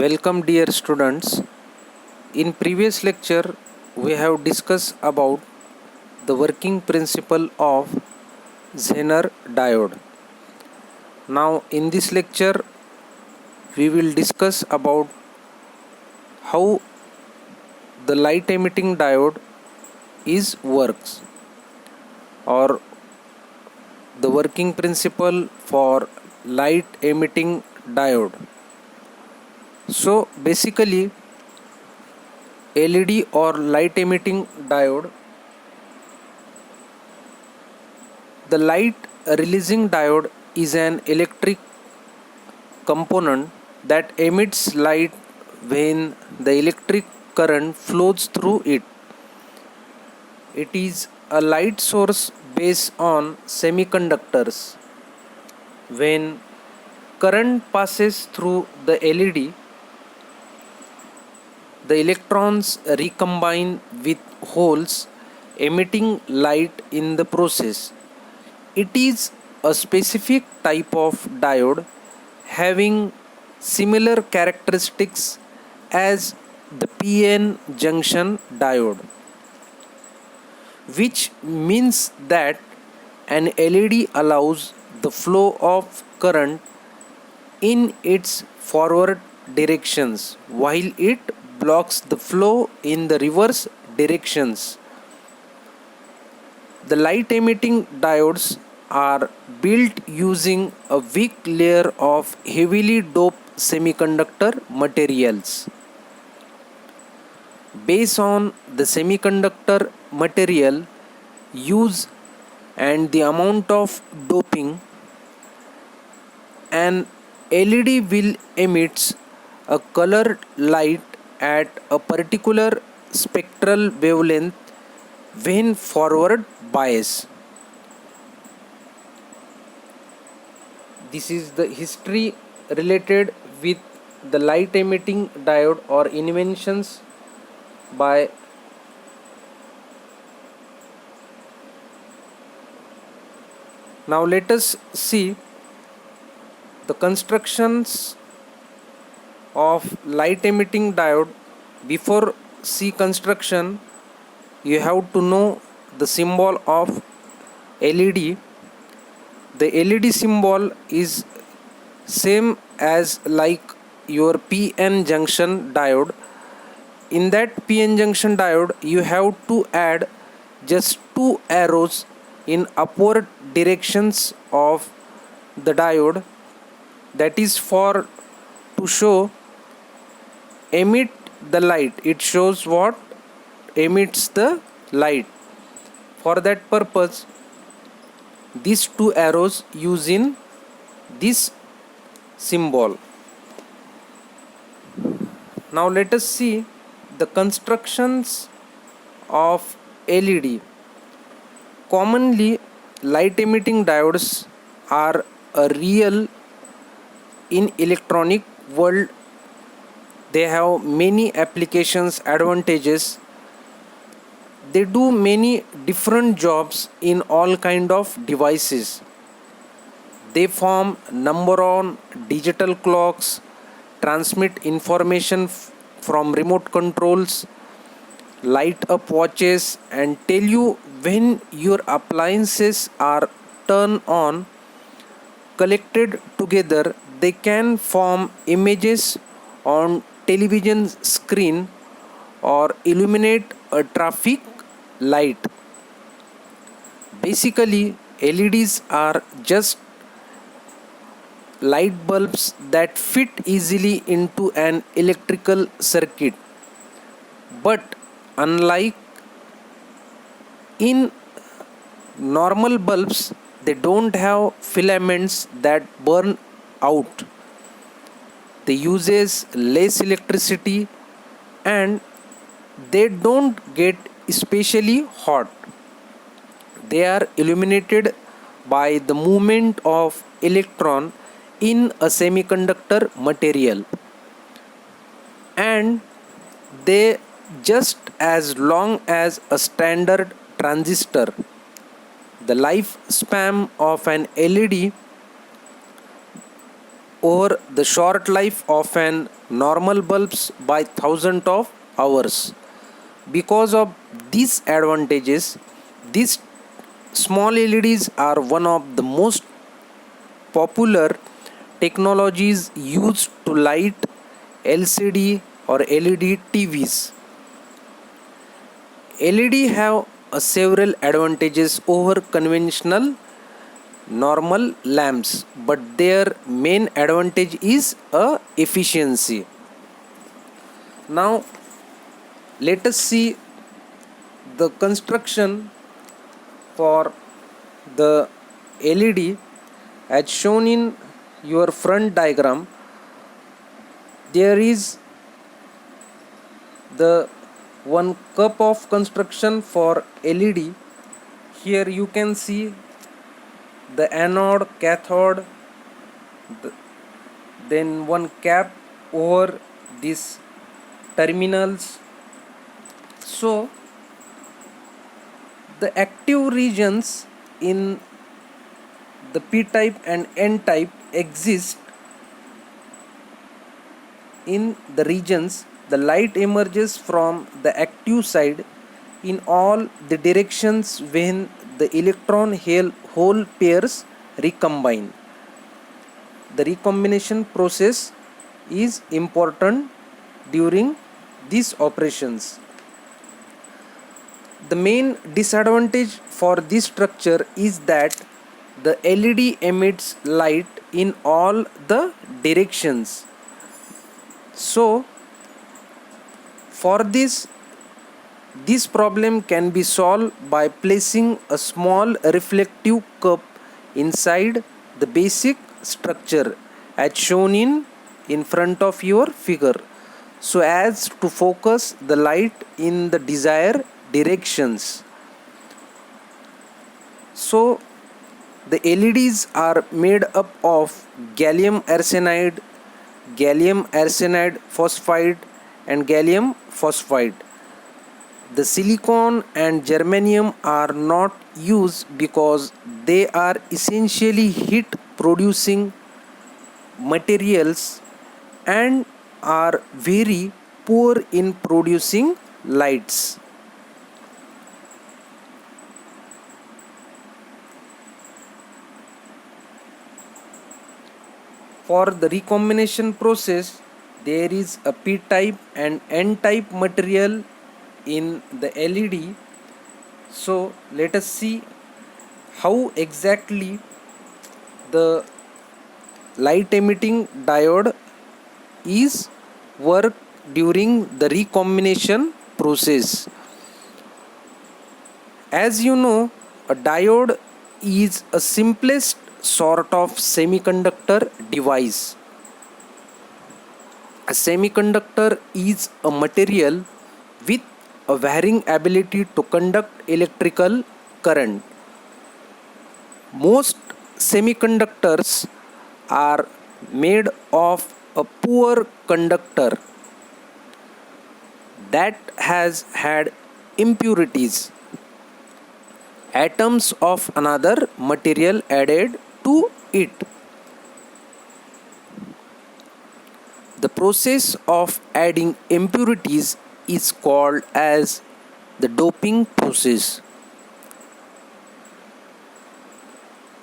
Welcome dear students. In previous lecture we have discussed about the working principle of Zener diode. Now in this lecture we will discuss about how the light emitting diode is works, or the working principle for light emitting diode. So basically LED or light emitting diode, the light releasing diode is an electric component that emits light when the electric current flows through it. It is a light source based on semiconductors. When current passes through the LED, the electrons recombine with holes, emitting light in the process. It is a specific type of diode having similar characteristics as the PN junction diode, which means that an LED allows the flow of current in its forward directions while it blocks the flow in the reverse directions. The light emitting diodes are built using a weak layer of heavily doped semiconductor materials. Based on the semiconductor material use and the amount of doping, an LED will emit a colored light at a particular spectral wavelength when forward bias. This is the history related with the light emitting diode or inventions by Now let us see the constructions of light emitting diode. Before see construction, you have to know the symbol of LED. The LED symbol is same as like your PN junction diode. In that PN junction diode, you have to add just two arrows in upward directions of the diode, that is for to show emit the light. It shows what emits the light. For that purpose, these two arrows use in this symbol. Now let us see the constructions of LED. Commonly, light emitting diodes are a real in electronic world. They have many applications, advantages. They do many different jobs in all kind of devices. They form number on digital clocks, transmit information from remote controls, light up watches, and tell you when your appliances are turned on. Collected together, they can form images on television screen or illuminate a traffic light. Basically, LEDs are just light bulbs that fit easily into an electrical circuit. But unlike in normal bulbs, they don't have filaments that burn out. They uses less electricity and they don't get especially hot. They are illuminated by the movement of electron in a semiconductor material, and they just as long as a standard transistor. The lifespan of an LED over the short life of an normal bulbs by thousands of hours. Because of these advantages, these small LEDs are one of the most popular technologies used to light LCD or LED TVs. LED have several advantages over conventional normal lamps, but their main advantage is efficiency. Now let us see the construction for the LED as shown in your front diagram. There is the one cup of construction for LED. Here you can see the anode, cathode, then one cap over these terminals. So the active regions in the P type and N type exist. In the regions, the light emerges from the active side in all the directions when the electron hole pairs recombine. The recombination process is important during these operations. The main disadvantage for this structure is that the LED emits light in all the directions. So for this problem can be solved by placing a small reflective cup inside the basic structure as shown in front of your figure, so as to focus the light in the desired directions. So the LEDs are made up of gallium arsenide phosphide and gallium phosphide. The silicon and germanium are not used because they are essentially heat producing materials and are very poor in producing lights. For the recombination process, there is a P type and N type material in the LED. So let us see how exactly the light emitting diode is work during the recombination process. As you know, a diode is a simplest sort of semiconductor device. A semiconductor is a material with a varying ability to conduct electrical current. Most semiconductors are made of a poor conductor that has had impurities, atoms of another material added to it. The process of adding impurities is called as the doping process.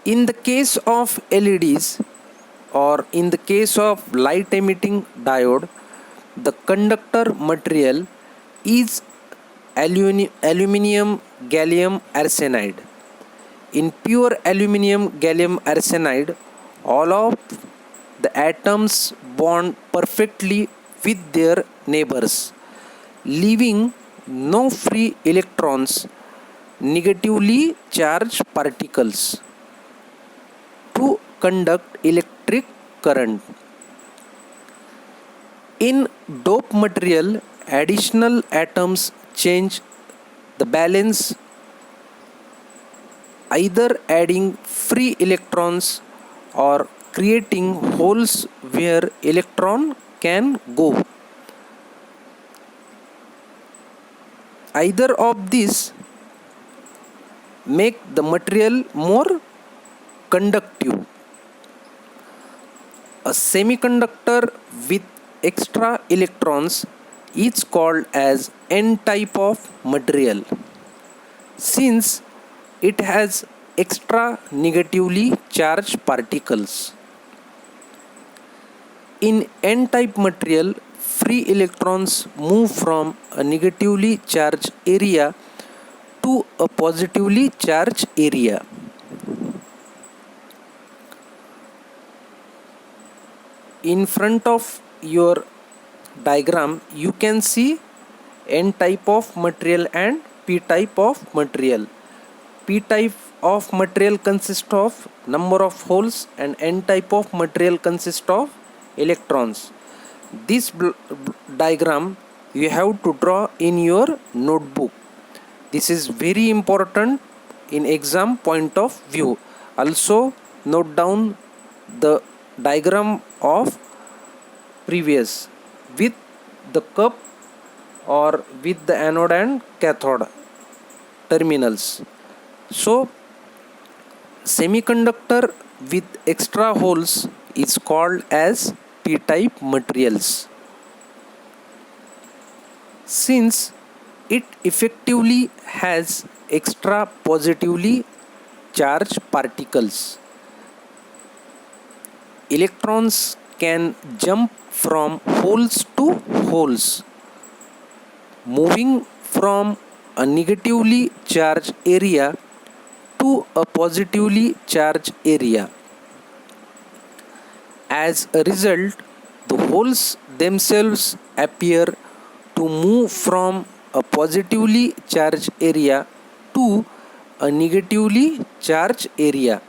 In the case of LEDs or in the case of light emitting diode, the conductor material is aluminum gallium arsenide. In pure aluminum gallium arsenide, all of the atoms bond perfectly with their neighbors, leaving no free electrons, negatively charged particles to conduct electric current. In dope material, additional atoms change the balance, either adding free electrons or creating holes where electron can go. Either of these make the material more conductive. A semiconductor with extra electrons is called as N type of material since it has extra negatively charged particles. In N type material, free electrons move from a negatively charged area to a positively charged area. In front of your diagram, you can see N type of material and P type of material. P type of material consists of number of holes and N type of material consists of electrons. This diagram you have to draw in your notebook. This is very important in exam point of view. Also note down the diagram of previous with the cup or with the anode and cathode terminals. So semiconductor with extra holes is called as p-type materials. Since it effectively has extra positively charged particles, electrons can jump from holes to holes, moving from a negatively charged area to a positively charged area. As a result, the holes themselves appear to move from a positively charged area to a negatively charged area.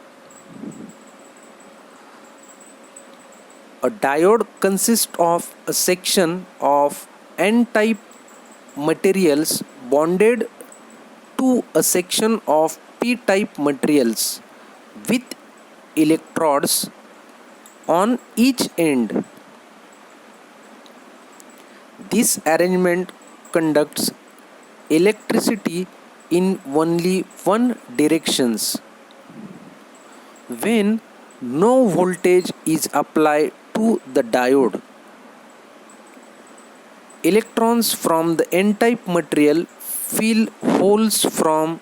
A diode consists of a section of N-type materials bonded to a section of P-type materials with electrodes on each end. This arrangement conducts electricity in only one direction. When no voltage is applied to the diode, electrons from the N-type material fill holes from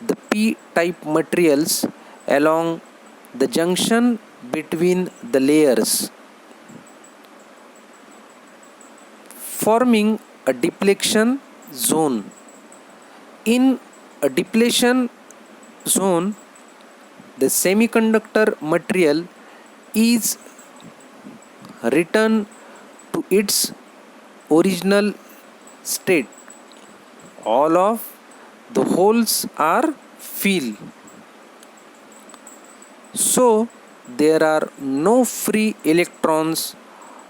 the P-type materials along the junction between the layers, forming a depletion zone. In a depletion zone, the semiconductor material is returned to its original state. All of the holes are filled. So there are no free electrons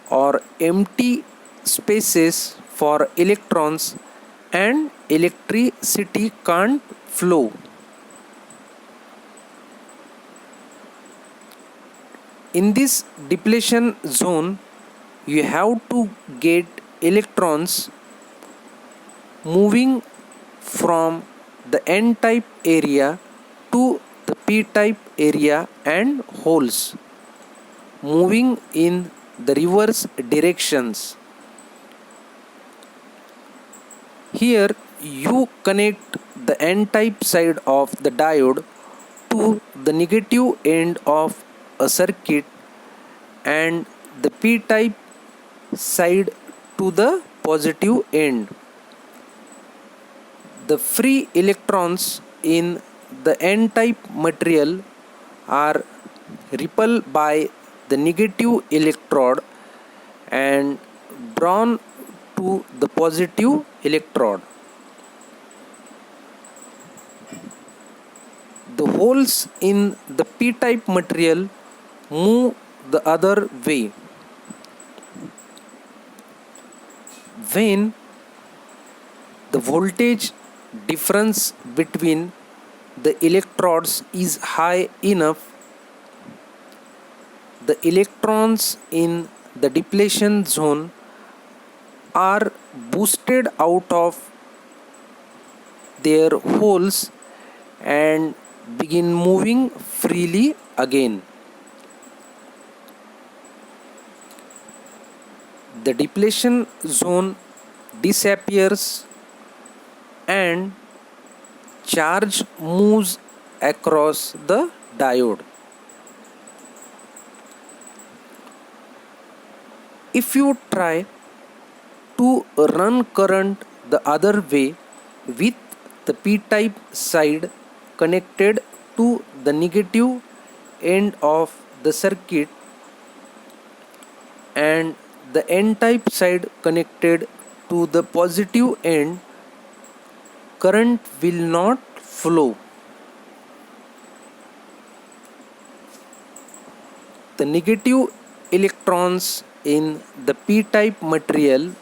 or empty spaces for electrons and electricity can't flow. In this depletion zone, you have to get electrons moving from the N-type area to the P-type area and holes moving in the reverse directions. Here you connect the N-type side of the diode to the negative end of a circuit and the P-type side to the positive end. The free electrons in the N-type material are repelled by the negative electrode and drawn to the positive electrode. The holes in the P-type material move the other way. When the voltage difference between the electrodes is high enough, the electrons in the depletion zone are boosted out of their holes and begin moving freely again. the depletion zone disappears and charge moves across the diode. If you try to run current the other way with the p-type side connected to the negative end of the circuit and the n-type side connected to the positive end, current will not flow. The negative electrons in the p-type material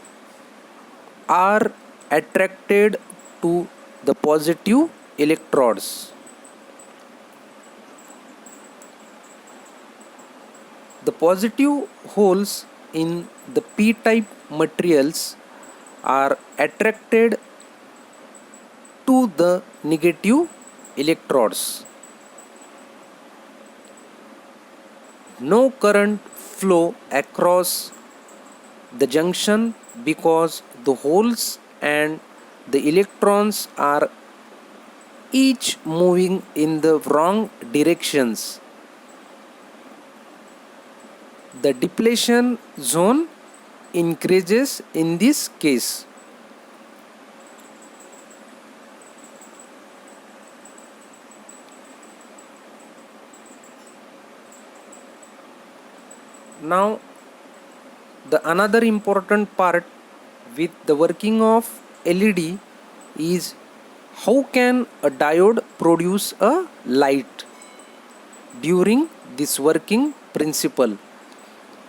are attracted to the positive electrodes. The positive holes in the p-type materials are attracted to the negative electrodes. No current flow across the junction because the holes and the electrons are each moving in the wrong directions. The depletion zone increases in this case. Now, the another important part with the working of LED is how can a diode produce a light during this working principle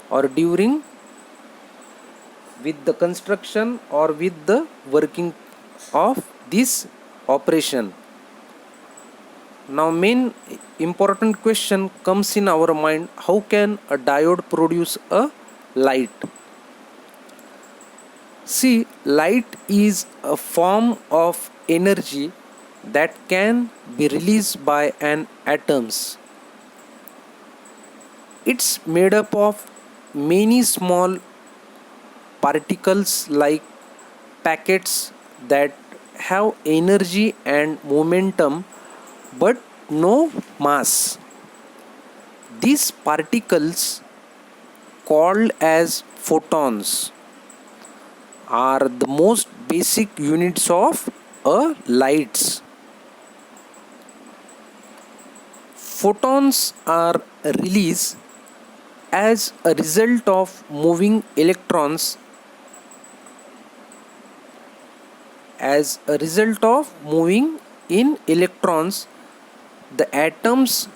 or during with the construction or with the working of this operation. Now main important question comes in our mind, how can a diode produce a light? See, light is a form of energy that can be released by an atoms. It's made up of many small particles like packets that have energy and momentum but no mass. These particles, called as photons, are the most basic units of a lights. Photons are released as a result of moving electrons. As a result of moving in electrons, the atoms,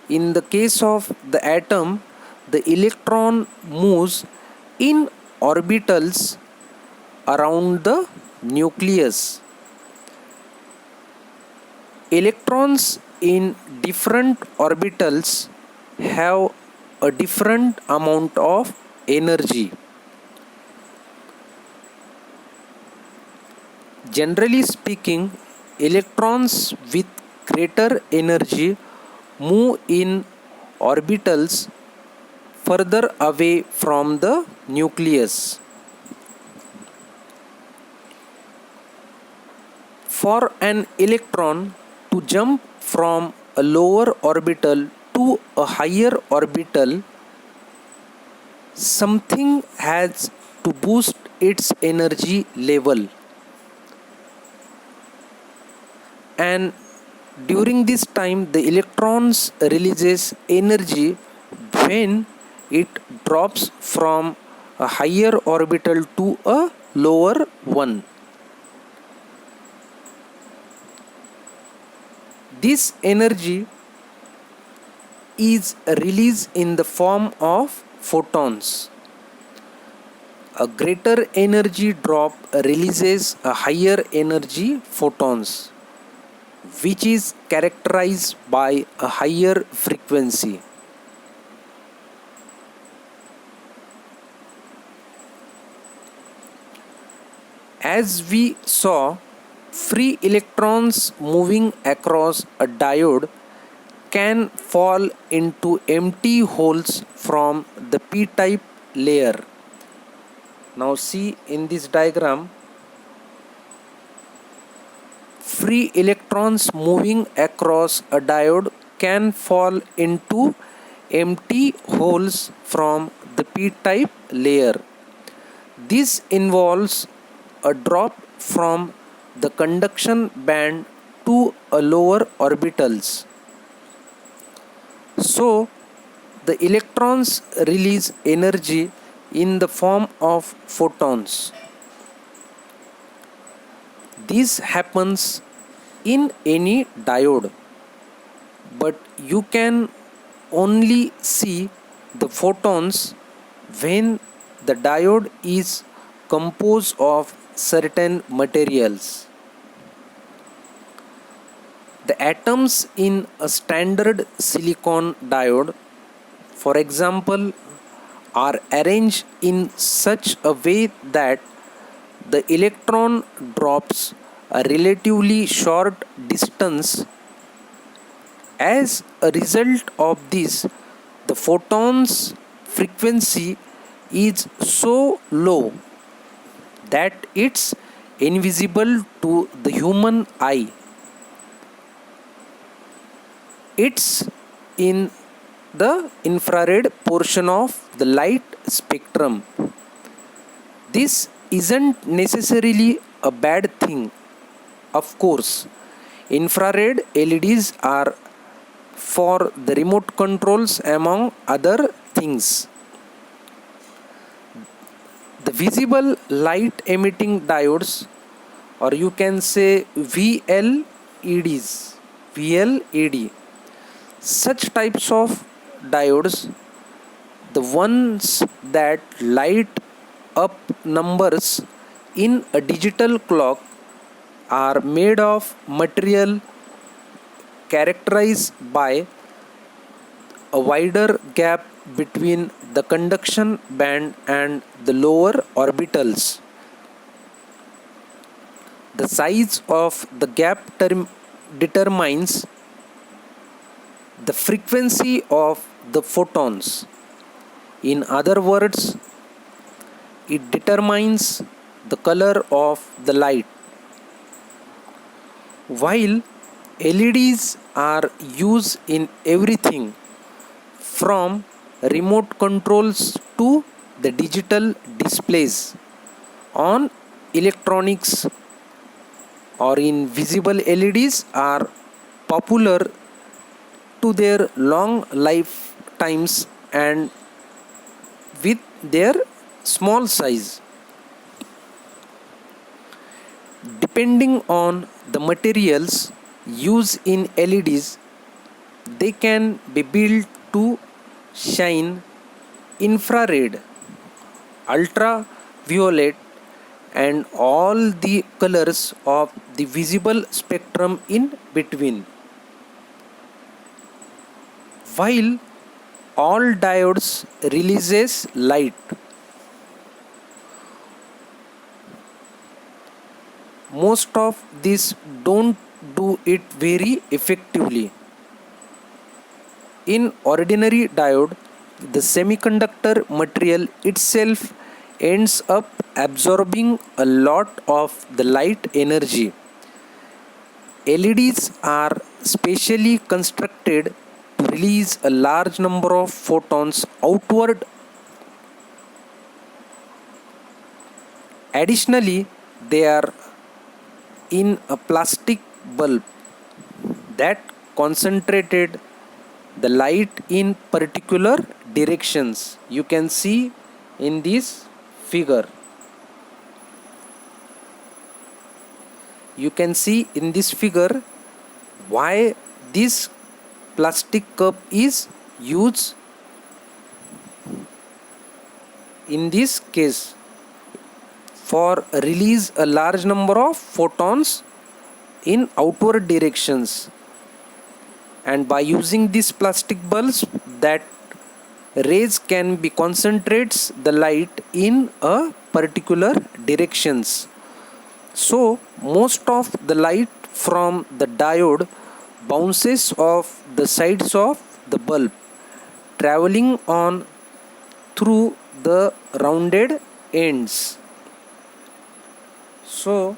in the case of the atom, the electron moves in orbitals around the nucleus. Electrons in different orbitals have a different amount of energy. Generally speaking, electrons with greater energy move in orbitals further away from the nucleus. For an electron to jump from a lower orbital to a higher orbital, something has to boost its energy level. And during this time the electrons releases energy when it drops from a higher orbital to a lower one. This energy is released in the form of photons. A greater energy drop releases a higher energy photons, which is characterized by a higher frequency. As we saw, free electrons moving across a diode can fall into empty holes from the p-type layer. Now see in this diagram, free electrons moving across a diode can fall into empty holes from the p-type layer. This involves a drop from the conduction band to a lower orbitals. So the electrons release energy in the form of photons. This happens in any diode, but you can only see the photons when the diode is composed of certain materials. The atoms in a standard silicon diode, for example, are arranged in such a way that the electron drops a relatively short distance. As a result of this, the photon's frequency is so low that it's invisible to the human eye. It's in the infrared portion of the light spectrum. This isn't necessarily a bad thing. Of course, infrared LEDs are for the remote controls among other things. The visible light emitting diodes, or you can say VLED, such types of diodes, the ones that light up numbers in a digital clock, are made of material characterized by a wider gap between the conduction band and the lower orbitals. The size of the gap determines the frequency of the photons. In other words, it determines the color of the light. While LEDs are used in everything from remote controls to the digital displays on electronics, or in visible LEDs are popular to their long lifetimes and with their small size. Depending on the materials used in LEDs, they can be built to shine infrared, ultraviolet, and all the colors of the visible spectrum in between. While all diodes releases light, most of these don't do it very effectively. In ordinary diode, the semiconductor material itself ends up absorbing a lot of the light energy. LEDs are specially constructed to release a large number of photons outward. Additionally, they are in a plastic bulb that concentrated the light in particular directions. You can see in this figure. You can see in this figure why this plastic cup is used in this case, for release a large number of photons in outward directions. And by using these plastic bulbs, that rays can be concentrates the light in a particular directions. So most of the light from the diode bounces off the sides of the bulb, traveling on through the rounded ends. So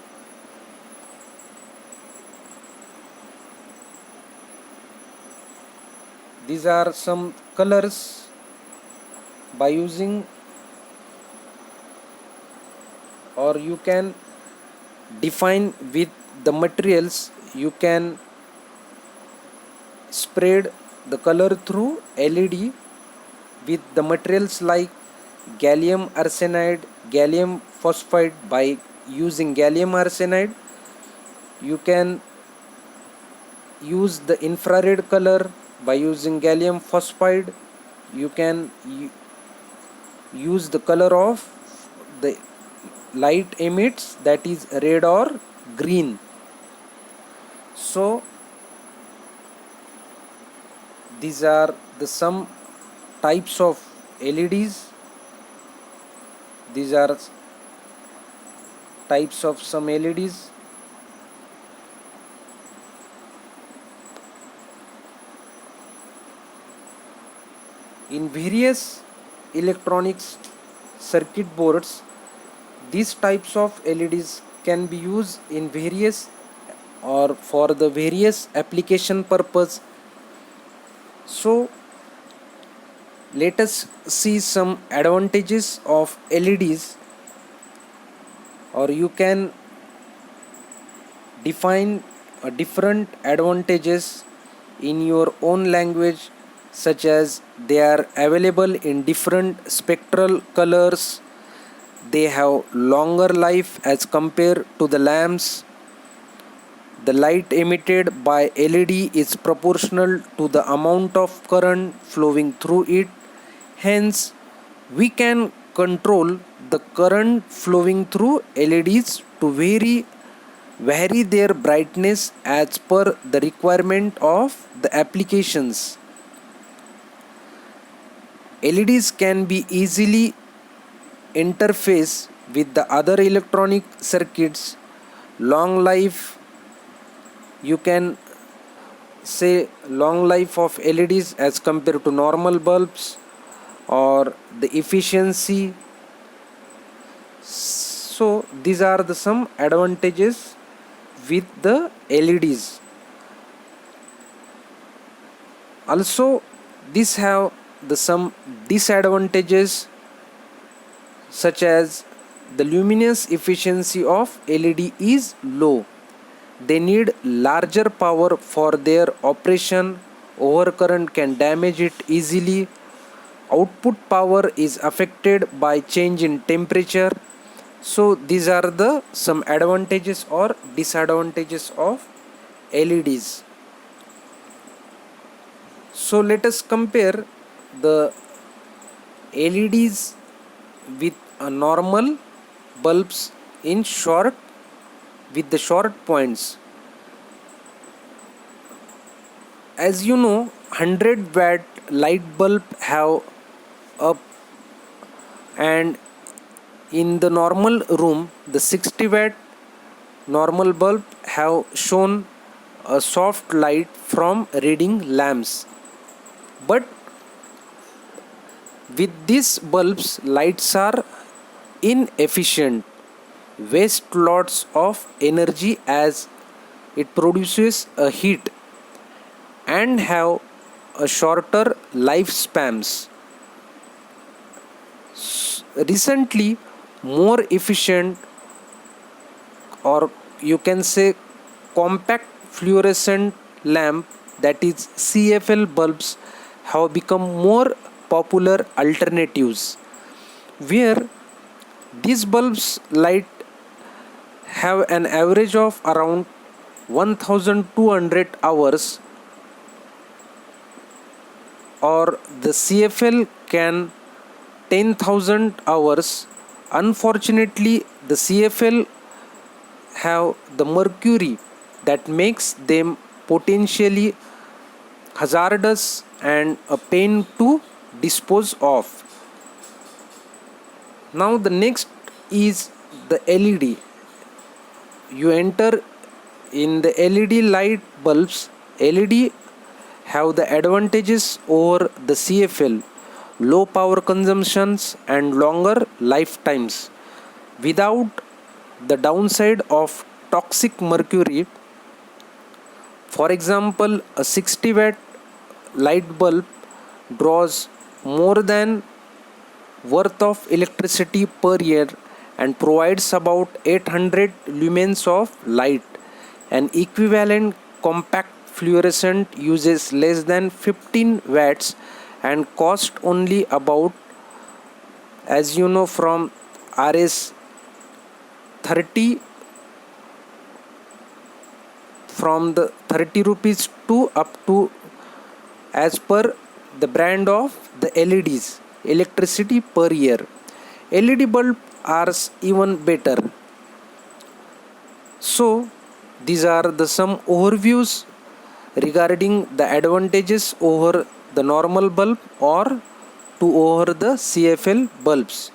these are some colors. By using, or you can define with the materials, you can spread the color through LED with the materials like gallium arsenide, gallium phosphide. By using gallium arsenide, you can use the infrared color. By using gallium phosphide, you can use the color of the light emits, that is red or green. So these are the some types of LEDs. These are types of some LEDs. In various electronics circuit boards, these types of LEDs can be used in various or for the various application purpose. So let us see some advantages of LEDs, or you can define different advantages in your own language, such as they are available in different spectral colors, they have longer life as compared to the lamps, the light emitted by LED is proportional to the amount of current flowing through it. Hence, we can control the current flowing through LEDs to vary their brightness as per the requirement of the applications. LEDs can be easily interface with the other electronic circuits. Long life, you can say long life of LEDs as compared to normal bulbs, or the efficiency. So these are the some advantages with the LEDs. Also, these have the some disadvantages, such as the luminous efficiency of LED is low. They need larger power for their operation. Overcurrent can damage it easily. Output power is affected by change in temperature. So these are the some advantages or disadvantages of LEDs. So let us compare the LEDs with a normal bulbs in short, with the short points. As you know, 100-watt light bulb have up, and in the normal room the 60-watt normal bulb have shown a soft light from reading lamps. But with these bulbs, lights are inefficient, waste lots of energy as it produces a heat, and have a shorter lifespans. Recently, more efficient, or you can say compact fluorescent lamp, that is CFL bulbs, have become more popular alternatives, where these bulbs light have an average of around 1200 hours, or the CFL can 10,000 hours. Unfortunately, the CFL have the mercury that makes them potentially hazardous and a pain to dispose of. Now the next is the LED. You enter in the LED light bulbs. LED have the advantages over the CFL, low power consumptions and longer lifetimes, without the downside of toxic mercury. For example, a 60 watt light bulb draws more than worth of electricity per year and provides about 800 lumens of light. An equivalent compact fluorescent uses less than 15 watts and cost only about, as you know, from Rs 30, from the 30 rupees to up to, as per the brand of the LEDs, electricity per year. LED bulb are even better. So these are the some overviews regarding the advantages over the normal bulb or to over the CFL bulbs.